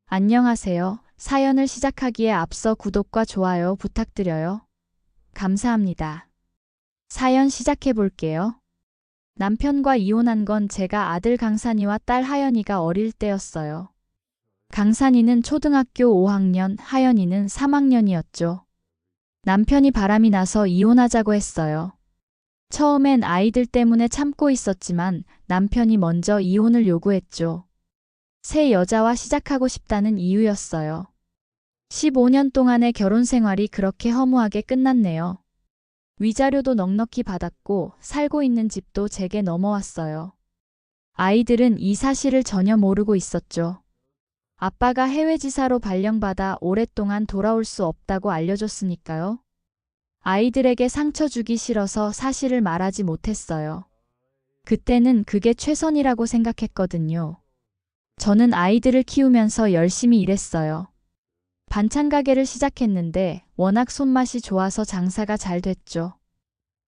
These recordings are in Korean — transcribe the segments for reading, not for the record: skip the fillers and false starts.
안녕하세요. 사연을 시작하기에 앞서 구독과 좋아요 부탁드려요. 감사합니다. 사연 시작해 볼게요. 남편과 이혼한 건 제가 아들 강산이와 딸 하연이가 어릴 때였어요. 강산이는 초등학교 5학년, 하연이는 3학년이었죠. 남편이 바람이 나서 이혼하자고 했어요. 처음엔 아이들 때문에 참고 있었지만 남편이 먼저 이혼을 요구했죠. 새 여자와 시작하고 싶다는 이유였어요. 15년 동안의 결혼 생활이 그렇게 허무하게 끝났네요. 위자료도 넉넉히 받았고 살고 있는 집도 제게 넘어왔어요. 아이들은 이 사실을 전혀 모르고 있었죠. 아빠가 해외지사로 발령받아 오랫동안 돌아올 수 없다고 알려줬으니까요. 아이들에게 상처 주기 싫어서 사실을 말하지 못했어요. 그때는 그게 최선이라고 생각했거든요. 저는 아이들을 키우면서 열심히 일했어요. 반찬 가게를 시작했는데 워낙 손맛이 좋아서 장사가 잘 됐죠.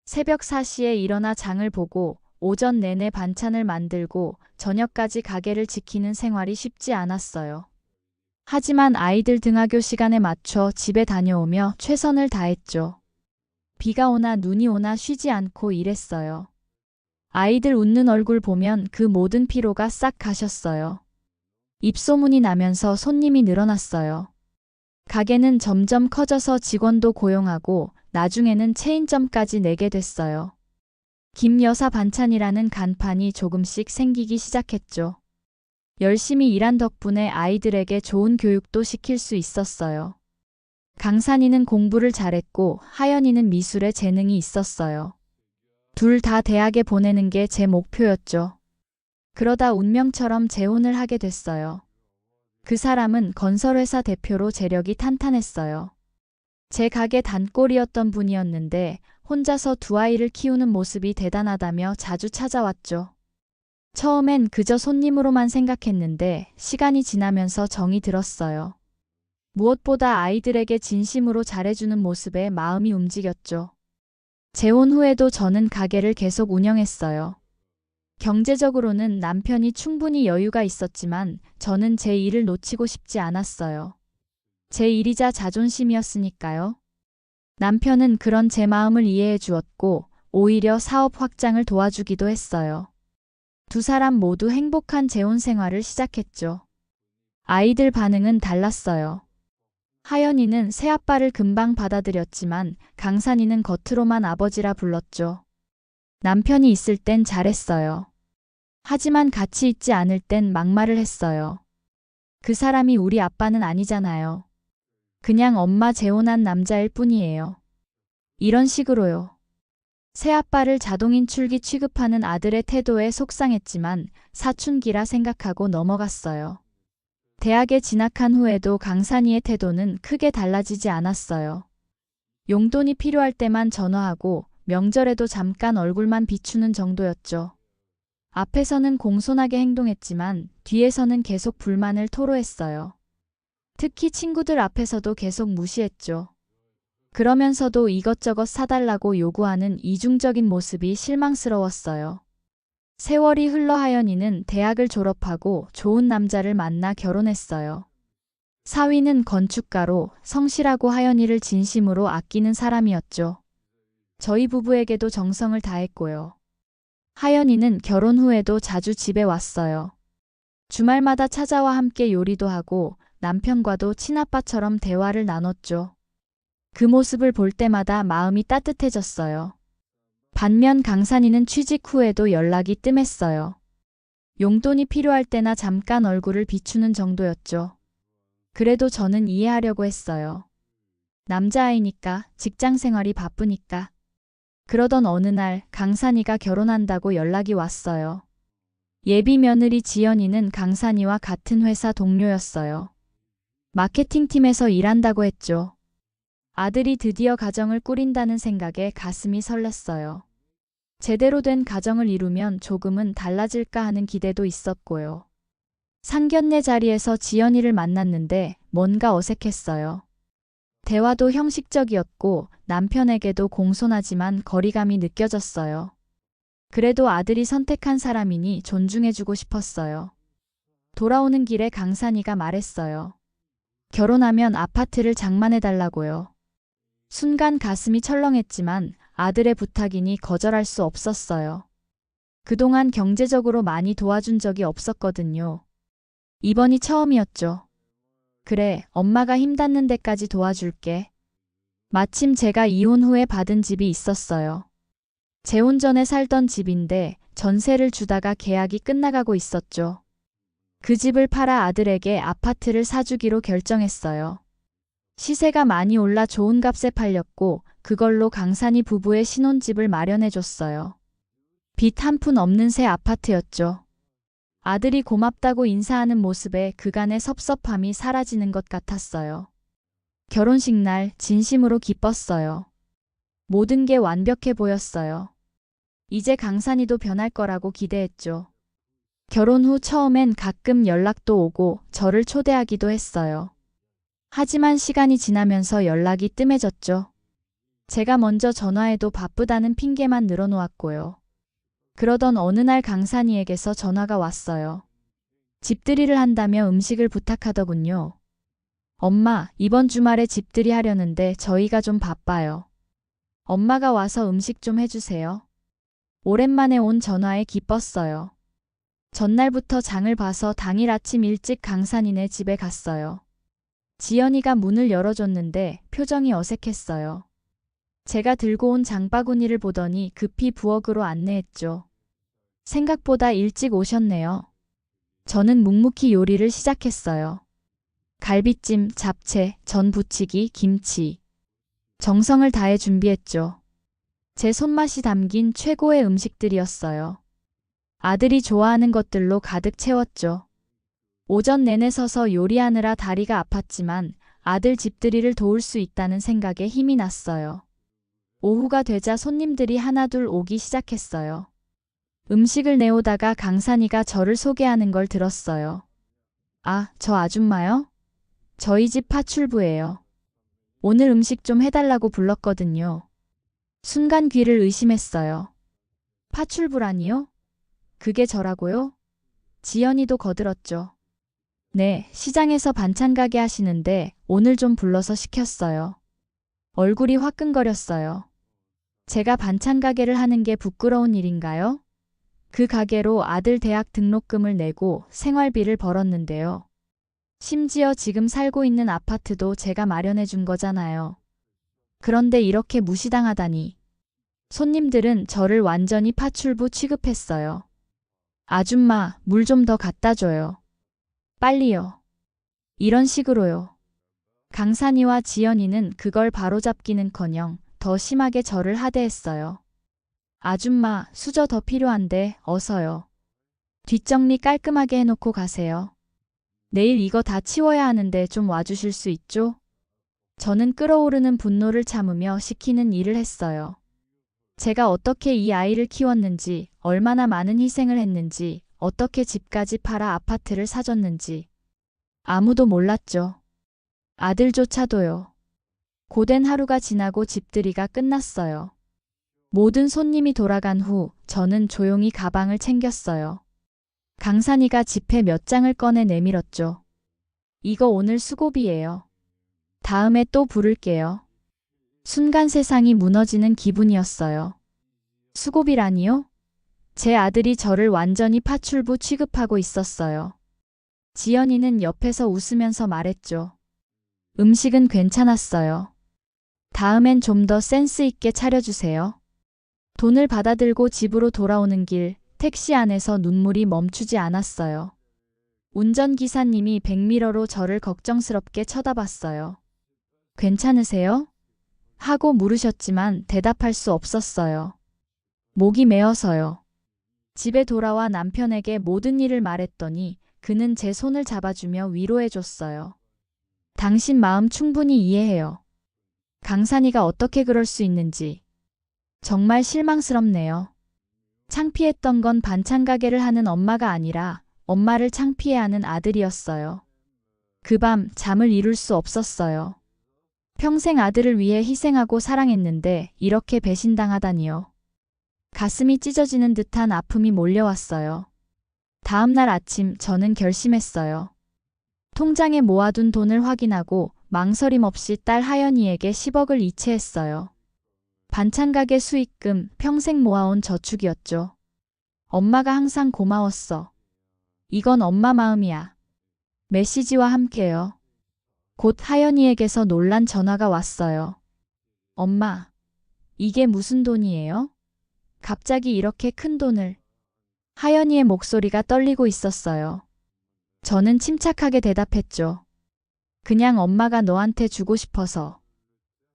새벽 4시에 일어나 장을 보고 오전 내내 반찬을 만들고 저녁까지 가게를 지키는 생활이 쉽지 않았어요. 하지만 아이들 등하교 시간에 맞춰 집에 다녀오며 최선을 다했죠. 비가 오나 눈이 오나 쉬지 않고 일했어요. 아이들 웃는 얼굴 보면 그 모든 피로가 싹 가셨어요. 입소문이 나면서 손님이 늘어났어요. 가게는 점점 커져서 직원도 고용하고 나중에는 체인점까지 내게 됐어요. 김 여사 반찬이라는 간판이 조금씩 생기기 시작했죠. 열심히 일한 덕분에 아이들에게 좋은 교육도 시킬 수 있었어요. 강산이는 공부를 잘했고 하연이는 미술에 재능이 있었어요. 둘 다 대학에 보내는 게 제 목표였죠. 그러다 운명처럼 재혼을 하게 됐어요. 그 사람은 건설회사 대표로 재력이 탄탄했어요. 제 가게 단골이었던 분이었는데 혼자서 두 아이를 키우는 모습이 대단하다며 자주 찾아왔죠. 처음엔 그저 손님으로만 생각했는데 시간이 지나면서 정이 들었어요. 무엇보다 아이들에게 진심으로 잘해주는 모습에 마음이 움직였죠. 재혼 후에도 저는 가게를 계속 운영했어요. 경제적으로는 남편이 충분히 여유가 있었지만 저는 제 일을 놓치고 싶지 않았어요. 제 일이자 자존심이었으니까요. 남편은 그런 제 마음을 이해해 주었고 오히려 사업 확장을 도와주기도 했어요. 두 사람 모두 행복한 재혼 생활을 시작했죠. 아이들 반응은 달랐어요. 하연이는 새아빠를 금방 받아들였지만 강산이는 겉으로만 아버지라 불렀죠. 남편이 있을 땐 잘했어요. 하지만 같이 있지 않을 땐 막말을 했어요. 그 사람이 우리 아빠는 아니잖아요. 그냥 엄마 재혼한 남자일 뿐이에요. 이런 식으로요. 새아빠를 자동인 출기 취급하는 아들의 태도에 속상했지만 사춘기라 생각하고 넘어갔어요. 대학에 진학한 후에도 강산이의 태도는 크게 달라지지 않았어요. 용돈이 필요할 때만 전화하고 명절에도 잠깐 얼굴만 비추는 정도였죠. 앞에서는 공손하게 행동했지만 뒤에서는 계속 불만을 토로했어요. 특히 친구들 앞에서도 계속 무시했죠. 그러면서도 이것저것 사달라고 요구하는 이중적인 모습이 실망스러웠어요. 세월이 흘러 하연이는 대학을 졸업하고 좋은 남자를 만나 결혼했어요. 사위는 건축가로 성실하고 하연이를 진심으로 아끼는 사람이었죠. 저희 부부에게도 정성을 다했고요. 하연이는 결혼 후에도 자주 집에 왔어요. 주말마다 찾아와 함께 요리도 하고 남편과도 친아빠처럼 대화를 나눴죠. 그 모습을 볼 때마다 마음이 따뜻해졌어요. 반면 강산이는 취직 후에도 연락이 뜸했어요. 용돈이 필요할 때나 잠깐 얼굴을 비추는 정도였죠. 그래도 저는 이해하려고 했어요. 남자아이니까, 직장 생활이 바쁘니까. 그러던 어느 날 강산이가 결혼한다고 연락이 왔어요. 예비 며느리 지연이는 강산이와 같은 회사 동료였어요. 마케팅팀에서 일한다고 했죠. 아들이 드디어 가정을 꾸린다는 생각에 가슴이 설렜어요. 제대로 된 가정을 이루면 조금은 달라질까 하는 기대도 있었고요. 상견례 자리에서 지연이를 만났는데 뭔가 어색했어요. 대화도 형식적이었고 남편에게도 공손하지만 거리감이 느껴졌어요. 그래도 아들이 선택한 사람이니 존중해주고 싶었어요. 돌아오는 길에 강산이가 말했어요. 결혼하면 아파트를 장만해달라고요. 순간 가슴이 철렁했지만 아들의 부탁이니 거절할 수 없었어요. 그동안 경제적으로 많이 도와준 적이 없었거든요. 이번이 처음이었죠. 그래, 엄마가 힘 닿는 데까지 도와줄게. 마침 제가 이혼 후에 받은 집이 있었어요. 재혼 전에 살던 집인데 전세를 주다가 계약이 끝나가고 있었죠. 그 집을 팔아 아들에게 아파트를 사주기로 결정했어요. 시세가 많이 올라 좋은 값에 팔렸고 그걸로 강산이 부부의 신혼집을 마련해줬어요. 빚 한 푼 없는 새 아파트였죠. 아들이 고맙다고 인사하는 모습에 그간의 섭섭함이 사라지는 것 같았어요. 결혼식 날 진심으로 기뻤어요. 모든 게 완벽해 보였어요. 이제 강산이도 변할 거라고 기대했죠. 결혼 후 처음엔 가끔 연락도 오고 저를 초대하기도 했어요. 하지만 시간이 지나면서 연락이 뜸해졌죠. 제가 먼저 전화해도 바쁘다는 핑계만 늘어놓았고요. 그러던 어느 날 강산이에게서 전화가 왔어요. 집들이를 한다며 음식을 부탁하더군요. 엄마, 이번 주말에 집들이 하려는데 저희가 좀 바빠요. 엄마가 와서 음식 좀 해주세요. 오랜만에 온 전화에 기뻤어요. 전날부터 장을 봐서 당일 아침 일찍 강산이네 집에 갔어요. 지연이가 문을 열어줬는데 표정이 어색했어요. 제가 들고 온 장바구니를 보더니 급히 부엌으로 안내했죠. 생각보다 일찍 오셨네요. 저는 묵묵히 요리를 시작했어요. 갈비찜, 잡채, 전 부치기, 김치. 정성을 다해 준비했죠. 제 손맛이 담긴 최고의 음식들이었어요. 아들이 좋아하는 것들로 가득 채웠죠. 오전 내내 서서 요리하느라 다리가 아팠지만 아들 집들이를 도울 수 있다는 생각에 힘이 났어요. 오후가 되자 손님들이 하나둘 오기 시작했어요. 음식을 내오다가 강산이가 저를 소개하는 걸 들었어요. 아, 저 아줌마요? 저희 집 파출부예요. 오늘 음식 좀 해달라고 불렀거든요. 순간 귀를 의심했어요. 파출부라니요? 그게 저라고요? 지연이도 거들었죠. 네, 시장에서 반찬 가게 하시는데 오늘 좀 불러서 시켰어요. 얼굴이 화끈거렸어요. 제가 반찬 가게를 하는 게 부끄러운 일인가요? 그 가게로 아들 대학 등록금을 내고 생활비를 벌었는데요. 심지어 지금 살고 있는 아파트도 제가 마련해 준 거잖아요. 그런데 이렇게 무시당하다니. 손님들은 저를 완전히 파출부 취급했어요. 아줌마, 물 좀 더 갖다 줘요. 빨리요. 이런 식으로요. 강산이와 지연이는 그걸 바로잡기는커녕 더 심하게 저를 하대했어요. 아줌마, 수저 더 필요한데 어서요. 뒷정리 깔끔하게 해놓고 가세요. 내일 이거 다 치워야 하는데 좀 와주실 수 있죠? 저는 끓어오르는 분노를 참으며 시키는 일을 했어요. 제가 어떻게 이 아이를 키웠는지, 얼마나 많은 희생을 했는지, 어떻게 집까지 팔아 아파트를 사줬는지 아무도 몰랐죠. 아들조차도요. 고된 하루가 지나고 집들이가 끝났어요. 모든 손님이 돌아간 후 저는 조용히 가방을 챙겼어요. 강산이가 지폐 몇 장을 꺼내 내밀었죠. 이거 오늘 수고비예요. 다음에 또 부를게요. 순간 세상이 무너지는 기분이었어요. 수고비라니요? 제 아들이 저를 완전히 파출부 취급하고 있었어요. 지연이는 옆에서 웃으면서 말했죠. 음식은 괜찮았어요. 다음엔 좀 더 센스 있게 차려주세요. 돈을 받아들고 집으로 돌아오는 길, 택시 안에서 눈물이 멈추지 않았어요. 운전기사님이 백미러로 저를 걱정스럽게 쳐다봤어요. 괜찮으세요? 하고 물으셨지만 대답할 수 없었어요. 목이 메어서요. 집에 돌아와 남편에게 모든 일을 말했더니 그는 제 손을 잡아주며 위로해줬어요. 당신 마음 충분히 이해해요. 강산이가 어떻게 그럴 수 있는지. 정말 실망스럽네요. 창피했던 건 반찬 가게를 하는 엄마가 아니라 엄마를 창피해하는 아들이었어요. 그 밤 잠을 이룰 수 없었어요. 평생 아들을 위해 희생하고 사랑했는데 이렇게 배신당하다니요. 가슴이 찢어지는 듯한 아픔이 몰려왔어요. 다음 날 아침 저는 결심했어요. 통장에 모아둔 돈을 확인하고 망설임 없이 딸 하연이에게 10억을 이체했어요. 반찬 가게 수익금, 평생 모아온 저축이었죠. 엄마가 항상 고마웠어. 이건 엄마 마음이야. 메시지와 함께요. 곧 하연이에게서 놀란 전화가 왔어요. 엄마, 이게 무슨 돈이에요? 갑자기 이렇게 큰 돈을. 하연이의 목소리가 떨리고 있었어요. 저는 침착하게 대답했죠. 그냥 엄마가 너한테 주고 싶어서.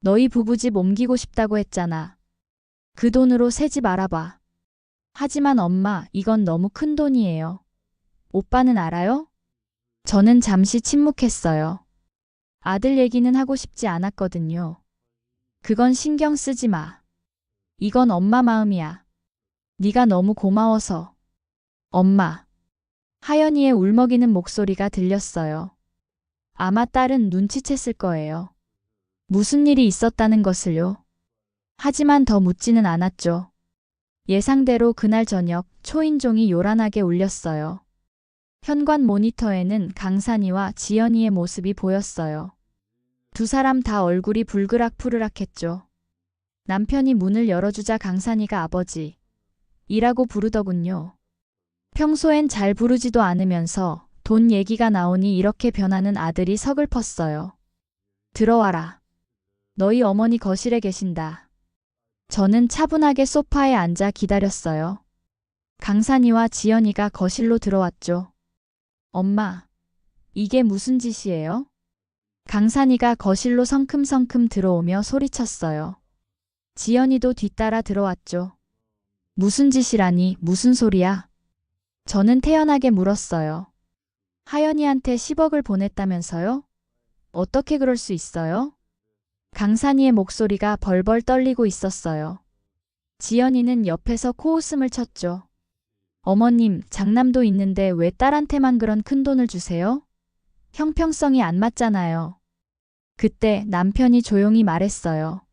너희 부부집 옮기고 싶다고 했잖아. 그 돈으로 새 집 알아봐. 하지만 엄마, 이건 너무 큰 돈이에요. 오빠는 알아요? 저는 잠시 침묵했어요. 아들 얘기는 하고 싶지 않았거든요. 그건 신경 쓰지 마. 이건 엄마 마음이야. 네가 너무 고마워서. 엄마. 하연이의 울먹이는 목소리가 들렸어요. 아마 딸은 눈치챘을 거예요. 무슨 일이 있었다는 것을요. 하지만 더 묻지는 않았죠. 예상대로 그날 저녁 초인종이 요란하게 울렸어요. 현관 모니터에는 강산이와 지연이의 모습이 보였어요. 두 사람 다 얼굴이 불그락푸르락했죠. 남편이 문을 열어주자 강산이가 아버지 이라고 부르더군요. 평소엔 잘 부르지도 않으면서 돈 얘기가 나오니 이렇게 변하는 아들이 서글펐어요. 들어와라. 너희 어머니 거실에 계신다. 저는 차분하게 소파에 앉아 기다렸어요. 강산이와 지연이가 거실로 들어왔죠. 엄마, 이게 무슨 짓이에요? 강산이가 거실로 성큼성큼 들어오며 소리쳤어요. 지연이도 뒤따라 들어왔죠. 무슨 짓이라니, 무슨 소리야? 저는 태연하게 물었어요. 하연이한테 10억을 보냈다면서요? 어떻게 그럴 수 있어요? 강산이의 목소리가 벌벌 떨리고 있었어요. 지연이는 옆에서 코웃음을 쳤죠. 어머님, 장남도 있는데 왜 딸한테만 그런 큰 돈을 주세요? 형평성이 안 맞잖아요. 그때 남편이 조용히 말했어요.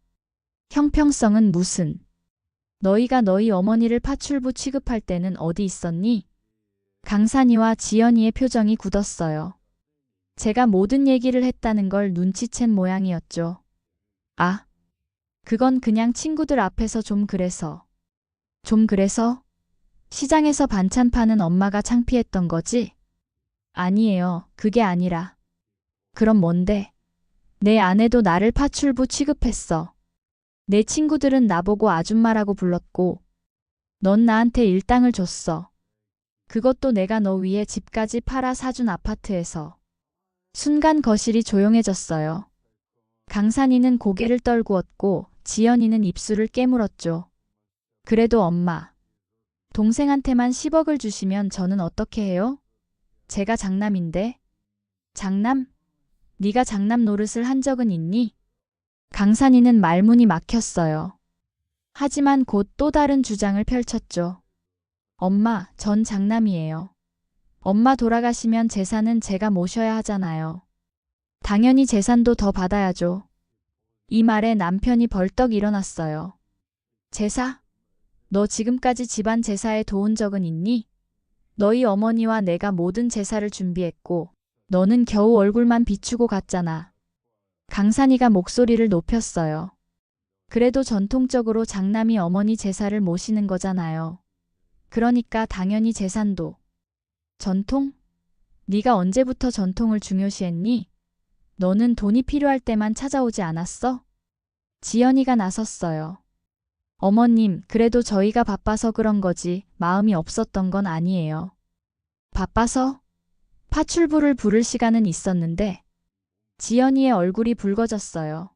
형평성은 무슨? 너희가 너희 어머니를 파출부 취급할 때는 어디 있었니? 강산이와 지연이의 표정이 굳었어요. 제가 모든 얘기를 했다는 걸 눈치챈 모양이었죠. 아, 그건 그냥 친구들 앞에서 좀 그래서. 좀 그래서? 시장에서 반찬 파는 엄마가 창피했던 거지? 아니에요. 그게 아니라. 그럼 뭔데? 내 아내도 나를 파출부 취급했어. 내 친구들은 나보고 아줌마라고 불렀고, 넌 나한테 일당을 줬어. 그것도 내가 너 위해 집까지 팔아 사준 아파트에서. 순간 거실이 조용해졌어요. 강산이는 고개를 떨구었고 지연이는 입술을 깨물었죠. 그래도 엄마, 동생한테만 10억을 주시면 저는 어떻게 해요? 제가 장남인데. 장남? 네가 장남 노릇을 한 적은 있니? 강산이는 말문이 막혔어요. 하지만 곧 또 다른 주장을 펼쳤죠. 엄마, 전 장남이에요. 엄마 돌아가시면 재산은 제가 모셔야 하잖아요. 당연히 재산도 더 받아야죠. 이 말에 남편이 벌떡 일어났어요. 제사? 너 지금까지 집안 제사에 도운 적은 있니? 너희 어머니와 내가 모든 제사를 준비했고 너는 겨우 얼굴만 비추고 갔잖아. 강산이가 목소리를 높였어요. 그래도 전통적으로 장남이 어머니 제사를 모시는 거잖아요. 그러니까 당연히 재산도. 전통? 네가 언제부터 전통을 중요시했니? 너는 돈이 필요할 때만 찾아오지 않았어? 지연이가 나섰어요. 어머님, 그래도 저희가 바빠서 그런 거지 마음이 없었던 건 아니에요. 바빠서? 파출부를 부를 시간은 있었는데. 지연이의 얼굴이 붉어졌어요.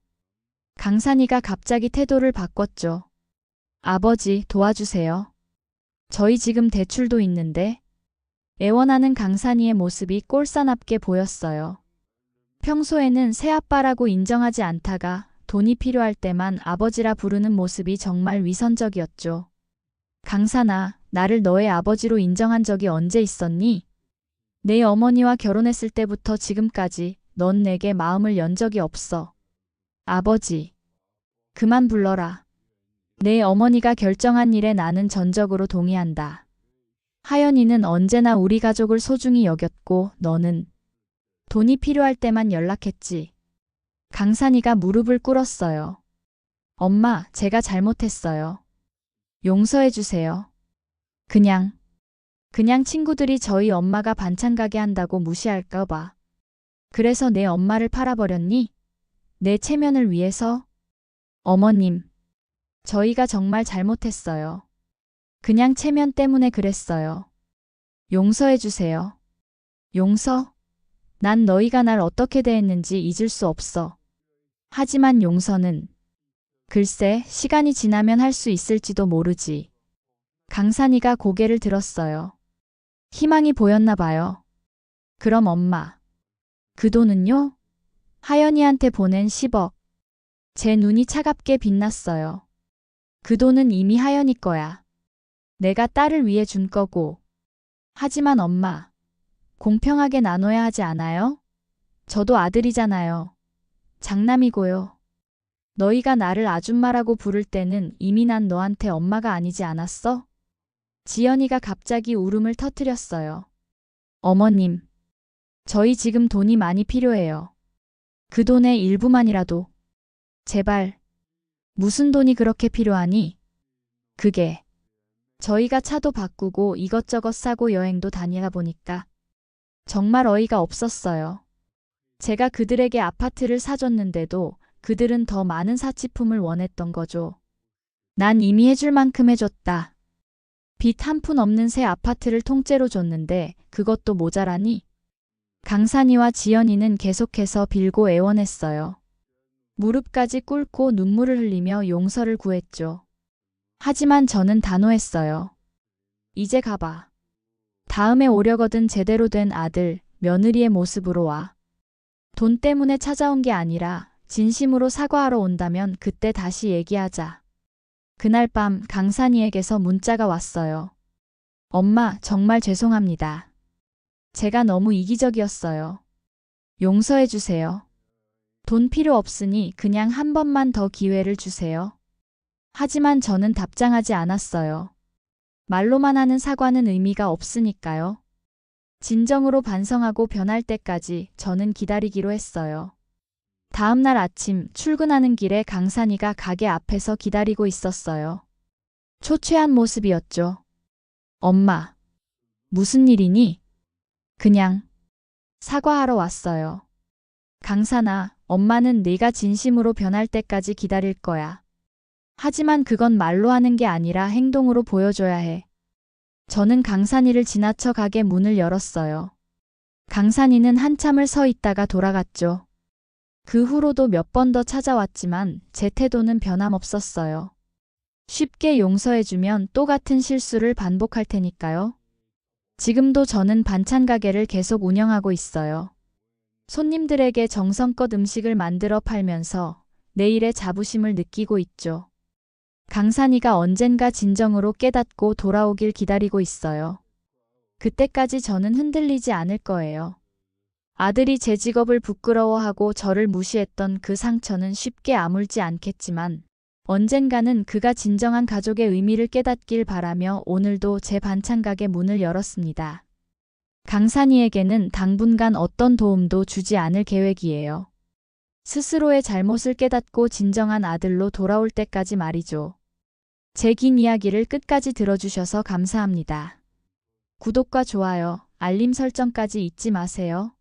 강산이가 갑자기 태도를 바꿨죠. 아버지, 도와주세요. 저희 지금 대출도 있는데. 애원하는 강산이의 모습이 꼴사납게 보였어요. 평소에는 새아빠라고 인정하지 않다가 돈이 필요할 때만 아버지라 부르는 모습이 정말 위선적이었죠. 강산아, 나를 너의 아버지로 인정한 적이 언제 있었니? 내 어머니와 결혼했을 때부터 지금까지 넌 내게 마음을 연 적이 없어. 아버지. 그만 불러라. 내 어머니가 결정한 일에 나는 전적으로 동의한다. 하연이는 언제나 우리 가족을 소중히 여겼고 너는 돈이 필요할 때만 연락했지. 강산이가 무릎을 꿇었어요. 엄마, 제가 잘못했어요. 용서해 주세요. 그냥 친구들이 저희 엄마가 반찬 가게 한다고 무시할까 봐. 그래서 내 엄마를 팔아버렸니? 내 체면을 위해서? 어머님, 저희가 정말 잘못했어요. 그냥 체면 때문에 그랬어요. 용서해 주세요. 용서? 난 너희가 날 어떻게 대했는지 잊을 수 없어. 하지만 용서는 글쎄, 시간이 지나면 할 수 있을지도 모르지. 강산이가 고개를 들었어요. 희망이 보였나 봐요. 그럼 엄마, 그 돈은요? 하연이한테 보낸 10억. 제 눈이 차갑게 빛났어요. 그 돈은 이미 하연이 거야. 내가 딸을 위해 준 거고. 하지만 엄마, 공평하게 나눠야 하지 않아요? 저도 아들이잖아요. 장남이고요. 너희가 나를 아줌마라고 부를 때는 이미 난 너한테 엄마가 아니지 않았어? 지연이가 갑자기 울음을 터뜨렸어요. 어머님, 저희 지금 돈이 많이 필요해요. 그 돈의 일부만이라도. 제발. 무슨 돈이 그렇게 필요하니? 그게. 저희가 차도 바꾸고 이것저것 사고 여행도 다니다 보니까 정말 어이가 없었어요. 제가 그들에게 아파트를 사줬는데도 그들은 더 많은 사치품을 원했던 거죠. 난 이미 해줄 만큼 해줬다. 빚 한 푼 없는 새 아파트를 통째로 줬는데 그것도 모자라니? 강산이와 지연이는 계속해서 빌고 애원했어요. 무릎까지 꿇고 눈물을 흘리며 용서를 구했죠. 하지만 저는 단호했어요. 이제 가봐. 다음에 오려거든 제대로 된 아들, 며느리의 모습으로 와. 돈 때문에 찾아온 게 아니라 진심으로 사과하러 온다면 그때 다시 얘기하자. 그날 밤 강산이에게서 문자가 왔어요. 엄마, 정말 죄송합니다. 제가 너무 이기적이었어요. 용서해 주세요. 돈 필요 없으니 그냥 한 번만 더 기회를 주세요. 하지만 저는 답장하지 않았어요. 말로만 하는 사과는 의미가 없으니까요. 진정으로 반성하고 변할 때까지 저는 기다리기로 했어요. 다음 날 아침 출근하는 길에 강산이가 가게 앞에서 기다리고 있었어요. 초췌한 모습이었죠. 엄마, 무슨 일이니? 그냥 사과하러 왔어요. 강산아, 엄마는 네가 진심으로 변할 때까지 기다릴 거야. 하지만 그건 말로 하는 게 아니라 행동으로 보여줘야 해. 저는 강산이를 지나쳐 가게 문을 열었어요. 강산이는 한참을 서 있다가 돌아갔죠. 그 후로도 몇 번 더 찾아왔지만 제 태도는 변함없었어요. 쉽게 용서해주면 또 같은 실수를 반복할 테니까요. 지금도 저는 반찬 가게를 계속 운영하고 있어요. 손님들에게 정성껏 음식을 만들어 팔면서 내일의 자부심을 느끼고 있죠. 강산이가 언젠가 진정으로 깨닫고 돌아오길 기다리고 있어요. 그때까지 저는 흔들리지 않을 거예요. 아들이 제 직업을 부끄러워하고 저를 무시했던 그 상처는 쉽게 아물지 않겠지만 언젠가는 그가 진정한 가족의 의미를 깨닫길 바라며 오늘도 제 반찬 가게 문을 열었습니다. 강산이에게는 당분간 어떤 도움도 주지 않을 계획이에요. 스스로의 잘못을 깨닫고 진정한 아들로 돌아올 때까지 말이죠. 제 긴 이야기를 끝까지 들어주셔서 감사합니다. 구독과 좋아요, 알림 설정까지 잊지 마세요.